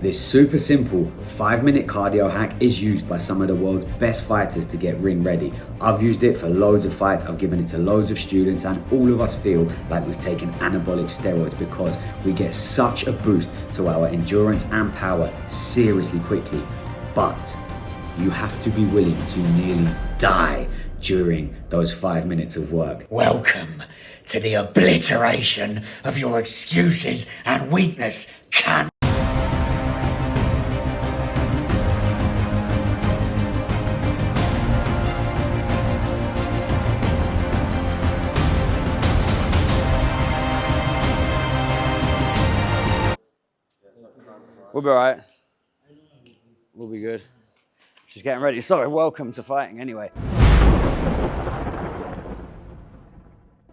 This super simple 5-minute cardio hack is used by some of the world's best fighters to get ring ready. I've used it for loads of fights, I've given it to loads of students, and all of us feel like we've taken anabolic steroids because we get such a boost to our endurance and power seriously quickly. But you have to be willing to nearly die during those 5 minutes of work. Welcome to the obliteration of your excuses and weakness, cunt. We'll be alright. We'll be good. Just getting ready. Sorry, welcome to fighting anyway.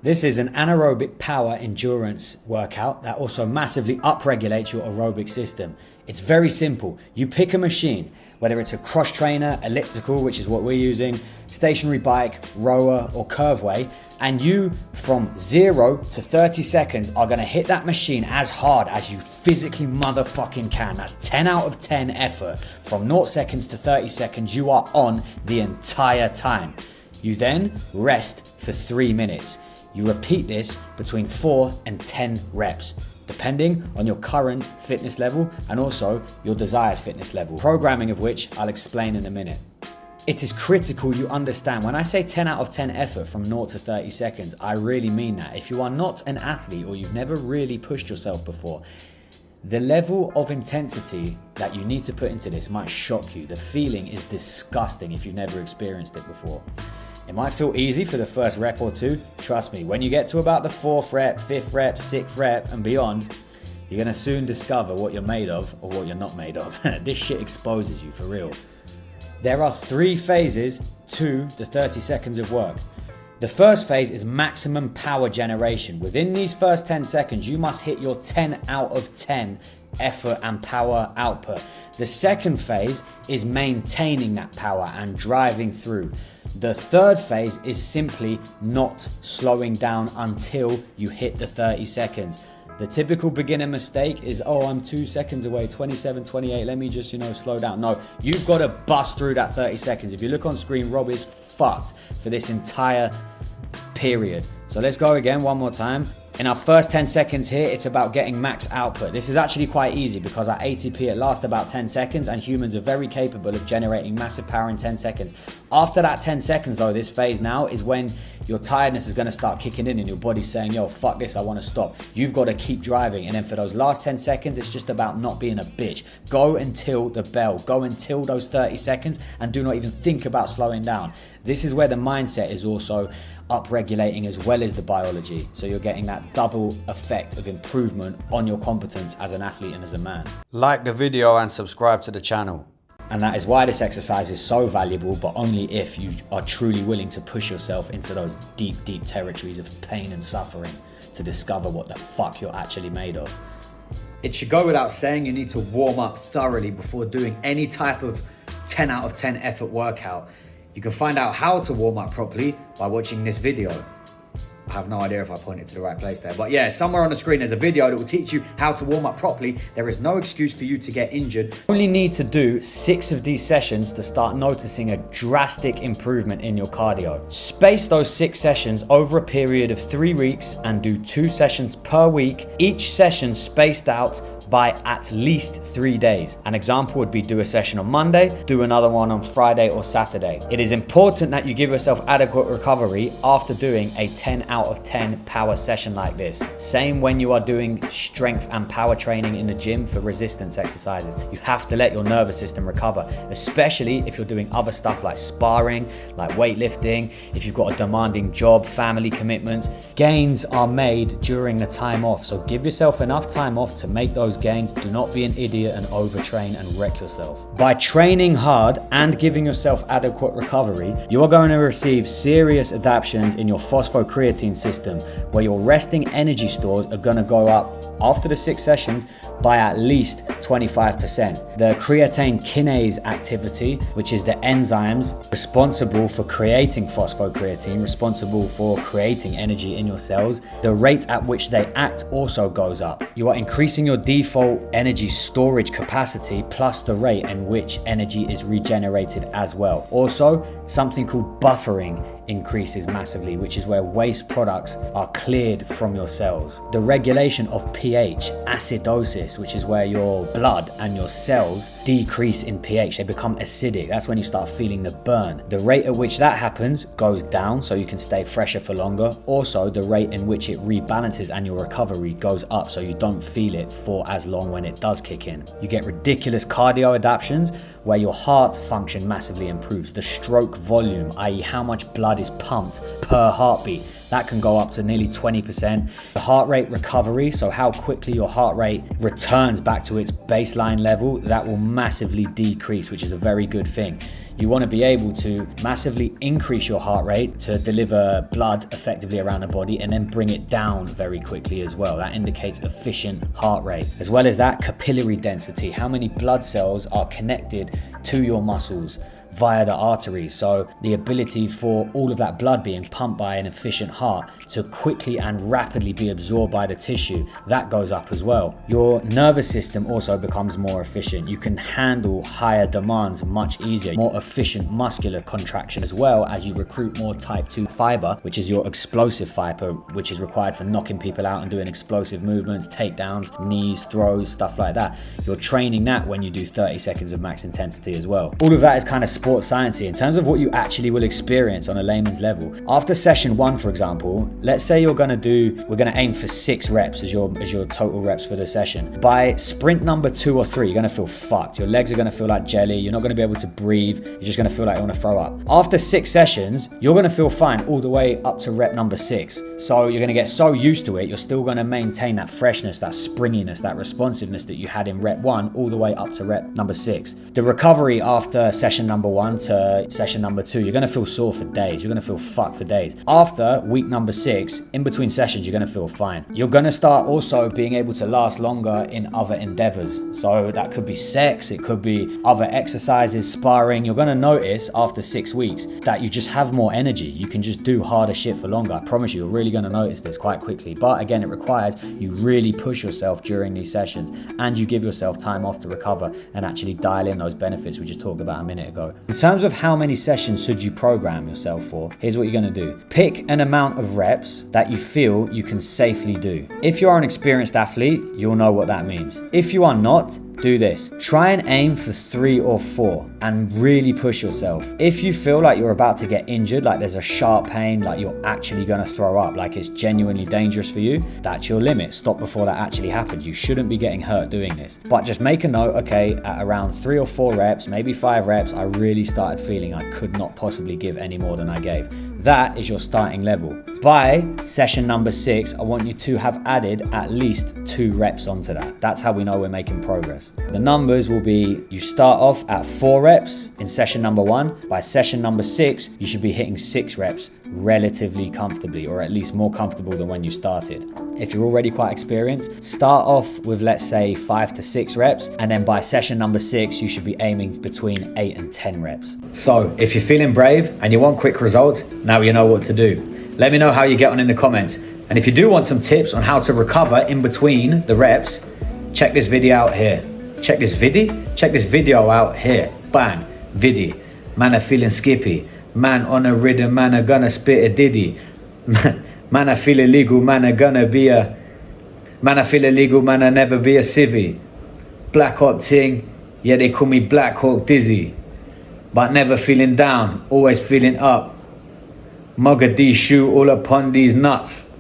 This is an anaerobic power endurance workout that also massively upregulates your aerobic system. It's very simple. You pick a machine, whether it's a cross trainer, elliptical, which is what we're using, stationary bike, rower, or curveway, and you, from 0 to 30 seconds, are gonna hit that machine as hard as you physically motherfucking can. That's 10 out of 10 effort. From 0 seconds to 30 seconds, you are on the entire time. You then rest for 3 minutes. You repeat this between 4 and 10 reps, depending on your current fitness level and also your desired fitness level, programming of which I'll explain in a minute. It is critical you understand, when I say 10 out of 10 effort from 0 to 30 seconds, I really mean that. If you are not an athlete or you've never really pushed yourself before, the level of intensity that you need to put into this might shock you. The feeling is disgusting if you've never experienced it before. It might feel easy for the first rep or two. Trust me, when you get to about the 4th rep, 5th rep, 6th rep and beyond, you're gonna soon discover what you're made of or what you're not made of. This shit exposes you for real. There are 3 phases to the 30 seconds of work. The first phase is maximum power generation. Within these first 10 seconds, you must hit your 10 out of 10 effort and power output. The second phase is maintaining that power and driving through. The third phase is simply not slowing down until you hit the 30 seconds. The typical beginner mistake is, oh, I'm 2 seconds away, 27, 28, let me just, slow down. No, you've got to bust through that 30 seconds. If you look on screen, Rob is fucked for this entire period. So let's go again one more time. In our first 10 seconds here, it's about getting max output. This is actually quite easy because our ATP, it lasts about 10 seconds and humans are very capable of generating massive power in 10 seconds. After that 10 seconds though, this phase now is when your tiredness is gonna start kicking in and your body's saying, yo, fuck this, I wanna stop. You've gotta keep driving. And then for those last 10 seconds, it's just about not being a bitch. Go until the bell, go until those 30 seconds and do not even think about slowing down. This is where the mindset is also upregulating as well as the biology. So you're getting that double effect of improvement on your competence as an athlete and as a man. Like the video and subscribe to the channel. And that is why this exercise is so valuable, but only if you are truly willing to push yourself into those deep, deep territories of pain and suffering to discover what the fuck you're actually made of. It should go without saying you need to warm up thoroughly before doing any type of 10 out of 10 effort workout. You can find out how to warm up properly by watching this video. I have no idea if I pointed to the right place there, but yeah, somewhere on the screen there's a video that will teach you how to warm up properly. There is no excuse for you to get injured. You only need to do 6 of these sessions to start noticing a drastic improvement in your cardio. Space those 6 sessions over a period of 3 weeks and do 2 sessions per week, each session spaced out by at least 3 days. An example would be do a session on Monday, do another one on Friday or Saturday. It is important that you give yourself adequate recovery after doing a 10 out of 10 power session like this. Same when you are doing strength and power training in the gym for resistance exercises. You have to let your nervous system recover, especially if you're doing other stuff like sparring, like weightlifting, if you've got a demanding job, family commitments. Gains are made during the time off, so give yourself enough time off to make those gains. Do not be an idiot and overtrain and wreck yourself. By training hard and giving yourself adequate recovery, you are going to receive serious adaptions in your phosphocreatine system, where your resting energy stores are going to go up after the 6 sessions by at least 25%. The creatine kinase activity, which is the enzymes responsible for creating phosphocreatine, responsible for creating energy in your cells, the rate at which they act also goes up. You are increasing your D default energy storage capacity plus the rate in which energy is regenerated as well. Also, something called buffering increases massively, which is where waste products are cleared from your cells. The regulation of pH, acidosis, which is where your blood and your cells decrease in pH. They become acidic. That's when you start feeling the burn. The rate at which that happens goes down so you can stay fresher for longer. Also, the rate in which it rebalances and your recovery goes up so you don't feel it for as long when it does kick in. You get ridiculous cardio adaptions where your heart function massively improves. The stroke volume, i.e. how much blood is pumped per heartbeat, that can go up to nearly 20%. The heart rate recovery, so how quickly your heart rate returns back to its baseline level, that will massively decrease, which is a very good thing. You want to be able to massively increase your heart rate to deliver blood effectively around the body and then bring it down very quickly as well. That indicates efficient heart rate. As well as that, capillary density, how many blood cells are connected to your muscles via the arteries. So the ability for all of that blood being pumped by an efficient heart to quickly and rapidly be absorbed by the tissue, that goes up as well. Your nervous system also becomes more efficient. You can handle higher demands much easier, more efficient muscular contraction, as well as you recruit more type 2 fiber, which is your explosive fiber, which is required for knocking people out and doing explosive movements, takedowns, knees, throws, stuff like that. You're training that when you do 30 seconds of max intensity as well. All of that is kind of sports sciencey in terms of what you actually will experience on a layman's level. After session 1, for example, let's say we're going to aim for 6 reps as your total reps for the session. By sprint number 2 or 3, you're going to feel fucked. Your legs are going to feel like jelly. You're not going to be able to breathe. You're just going to feel like you want to throw up. After 6 sessions, you're going to feel fine all the way up to rep number 6. So you're going to get so used to it, you're still going to maintain that freshness, that springiness, that responsiveness that you had in rep 1 all the way up to rep number 6. The recovery after session number 1 to session number 2, you're going to feel sore for days. You're going to feel fucked for days. After week number 6, in between sessions, you're going to feel fine. You're going to start also being able to last longer in other endeavors. So that could be sex, it could be other exercises, sparring. You're going to notice after 6 weeks that you just have more energy. You can just do harder shit for longer. I promise you're really going to notice this quite quickly. But again, it requires you really push yourself during these sessions and you give yourself time off to recover and actually dial in those benefits we just talked about a minute ago. In terms of how many sessions should you program yourself for, here's what you're going to do. Pick an amount of reps that you feel you can safely do. If you are an experienced athlete, you'll know what that means. If you are not, do this. Try and aim for 3 or 4 and really push yourself. If you feel like you're about to get injured, like there's a sharp pain, like you're actually going to throw up, like it's genuinely dangerous for you, that's your limit. Stop before that actually happens. You shouldn't be getting hurt doing this. But just make a note, okay, at around 3 or 4 reps, maybe 5 reps, I really started feeling I could not possibly give any more than I gave. That is your starting level. By session number 6, I want you to have added at least 2 reps onto that. That's how we know we're making progress. The numbers will be, you start off at 4 reps in session number 1. By session number 6, you should be hitting 6 reps relatively comfortably, or at least more comfortable than when you started. If you're already quite experienced, start off with, let's say, 5 to 6 reps, and then by session number 6, you should be aiming between 8 and 10 reps. So if you're feeling brave and you want quick results, now you know what to do. Let me know how you get on in the comments. And if you do want some tips on how to recover in between the reps, check this video out here. Check this video out here. Bang, video. Man are feeling skippy. Man on a rhythm, man are gonna spit a ditty. Man I feel illegal, man I feel illegal, man I never be a civvy. Black Hawk ting, yeah they call me Black Hawk Dizzy. But never feeling down, always feeling up. Mogadishu all upon these nuts.